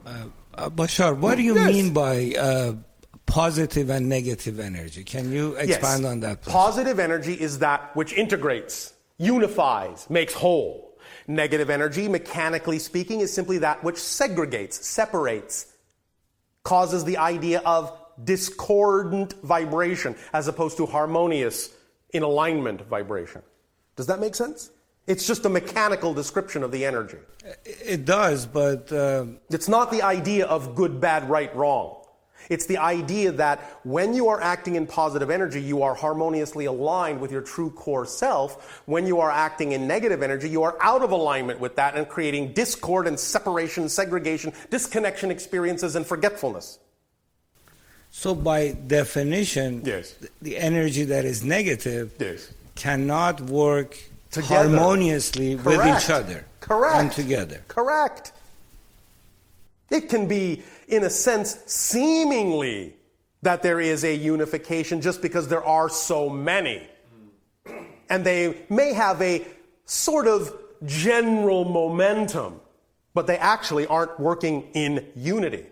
Bashar, what do you mean by positive and negative energy? Can you expand on that, please? Positive energy is that which integrates, unifies, makes whole. Negative energy, mechanically speaking, is simply that which segregates, separates, causes the idea of discordant vibration as opposed to harmonious, in alignment vibration. Does that make sense? It's just a mechanical description of the energy. It does, but... It's not the idea of good, bad, right, wrong. It's the idea that when you are acting in positive energy, you are harmoniously aligned with your true core self. When you are acting in negative energy, you are out of alignment with that and creating discord and separation, segregation, disconnection experiences, and forgetfulness. So by definition, the energy that is negative cannot work together, harmoniously with each other. And together. Correct. It can be, in a sense, seemingly that there is a unification just because there are so many. And they may have a sort of general momentum, but they actually aren't working in unity.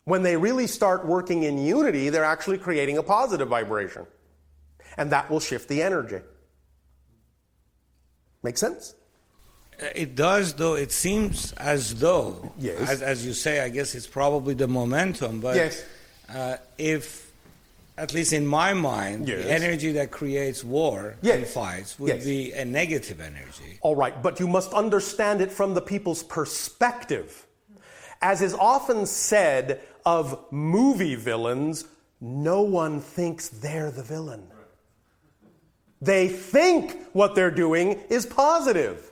When they really start working in unity, they're actually creating a positive vibration. And that will shift the energy. Make sense? It does, though. It seems as though, as you say, I guess it's probably the momentum, but if, at least in my mind, the energy that creates war and fights would be a negative energy. All right, but you must understand it from the people's perspective. As is often said of movie villains, no one thinks they're the villain. They think what they're doing is positive.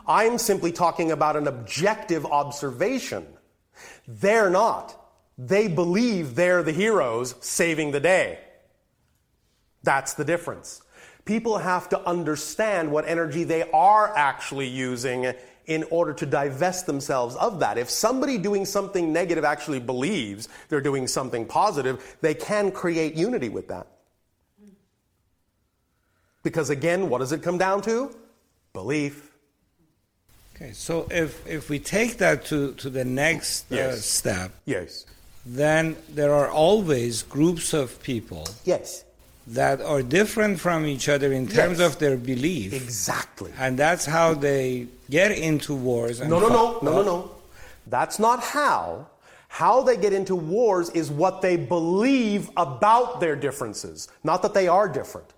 I'm simply talking about an objective observation. They're not. They believe they're the heroes saving the day. That's the difference. People have to understand what energy they are actually using in order to divest themselves of that. If somebody doing something negative actually believes they're doing something positive, they can create unity with that. Because again, what does it come down to? Belief. Okay, so if we take that to the next step, then there are always groups of people that are different from each other in terms of their belief. Exactly. And that's how they get into wars. And No. That's not how. How they get into wars is what they believe about their differences. Not that they are different.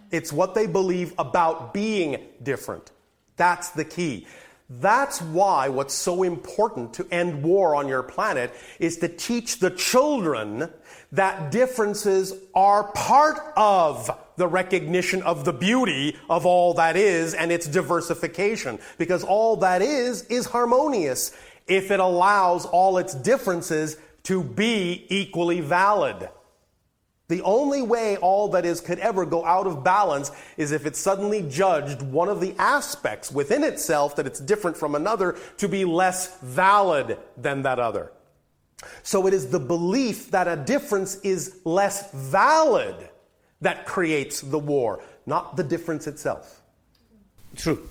It's what they believe about being different. That's the key. That's why what's so important to end war on your planet is to teach the children that differences are part of the recognition of the beauty of all that is and its diversification. Because all that is harmonious if it allows all its differences to be equally valid. The only way all that is could ever go out of balance is if it suddenly judged one of the aspects within itself that it's different from another to be less valid than that other. So it is the belief that a difference is less valid that creates the war, not the difference itself. True.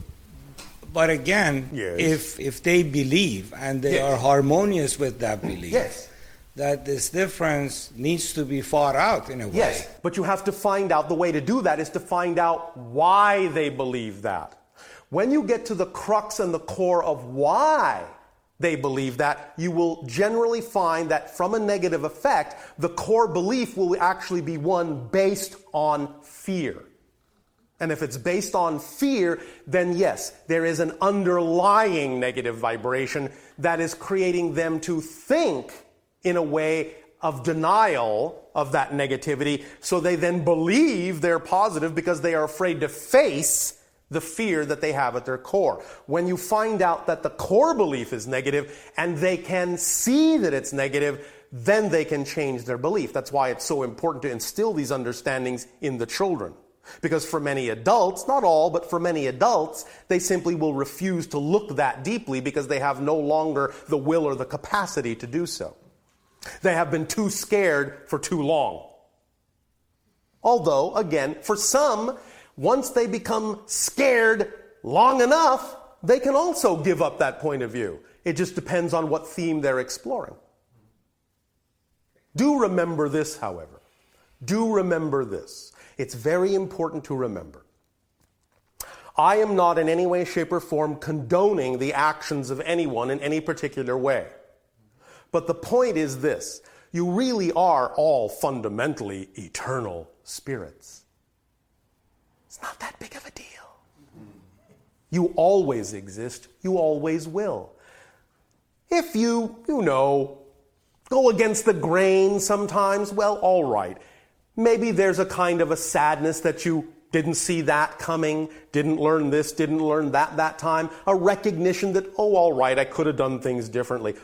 But again, if they believe and they are harmonious with that belief, that this difference needs to be fought out in a way. Yes, but you have to find out, the way to do that is to find out why they believe that. When you get to the crux and the core of why they believe that, you will generally find that from a negative effect, the core belief will actually be one based on fear. And if it's based on fear, then yes, there is an underlying negative vibration that is creating them to think in a way of denial of that negativity, so they then believe they're positive because they are afraid to face the fear that they have at their core. When you find out that the core belief is negative and they can see that it's negative, then they can change their belief. That's why it's so important to instill these understandings in the children. Because for many adults, not all, but for many adults, they simply will refuse to look that deeply because they have no longer the will or the capacity to do so. They have been too scared for too long. Although, again, for some, once they become scared long enough, they can also give up that point of view. It just depends on what theme they're exploring. Do remember this, however. Do remember this. It's very important to remember. I am not in any way, shape, or form condoning the actions of anyone in any particular way. But the point is this. You really are all fundamentally eternal spirits. It's not that big of a deal. You always exist. You always will. If you go against the grain sometimes, well, all right. Maybe there's a kind of a sadness that you didn't see that coming, didn't learn this, didn't learn that time. A recognition that, oh, all right, I could have done things differently.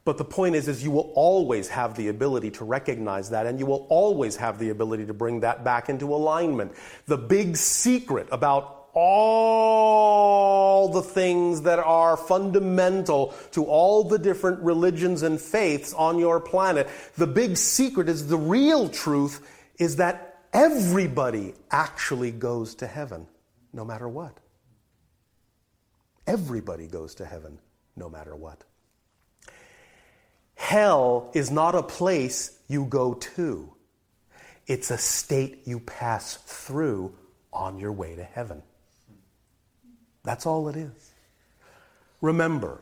But the point is you will always have the ability to recognize that, and you will always have the ability to bring that back into alignment. The big secret about all the things that are fundamental to all the different religions and faiths on your planet, the big secret is, the real truth is that everybody actually goes to heaven, no matter what. Everybody goes to heaven, no matter what. Hell is not a place you go to. It's a state you pass through on your way to heaven. That's all it is. Remember,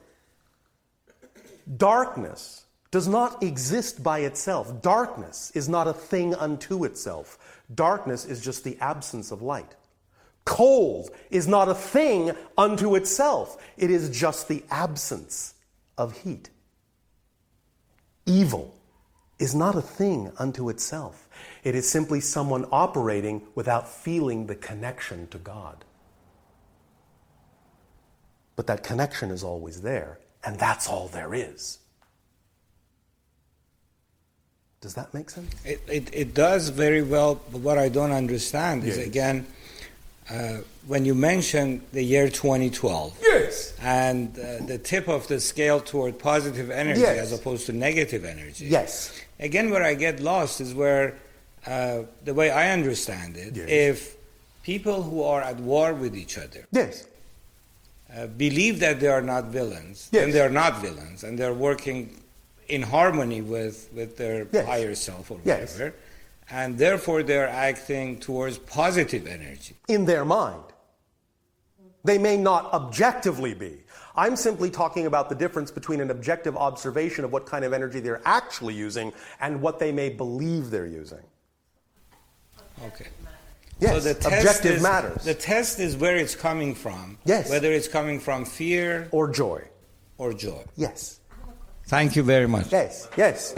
darkness does not exist by itself. Darkness is not a thing unto itself. Darkness is just the absence of light. Cold is not a thing unto itself. It is just the absence of heat. Evil is not a thing unto itself. It is simply someone operating without feeling the connection to God. But that connection is always there, and that's all there is. Does that make sense? It does very well, but what I don't understand is, again, when you mention the year 2012, yes, and the tip of the scale toward positive energy as opposed to negative energy, yes. Again, where I get lost is where, the way I understand it, if people who are at war with each other believe that they are not villains, and they're not villains, and they're working in harmony with their higher self or whatever, and therefore they're acting towards positive energy. In their mind. They may not objectively be. I'm simply talking about the difference between an objective observation of what kind of energy they're actually using and what they may believe they're using. Okay. Yes, so the test objective matters. The test is where it's coming from. Yes. Whether it's coming from fear or joy. Or joy. Yes. Thank you very much. Yes, yes.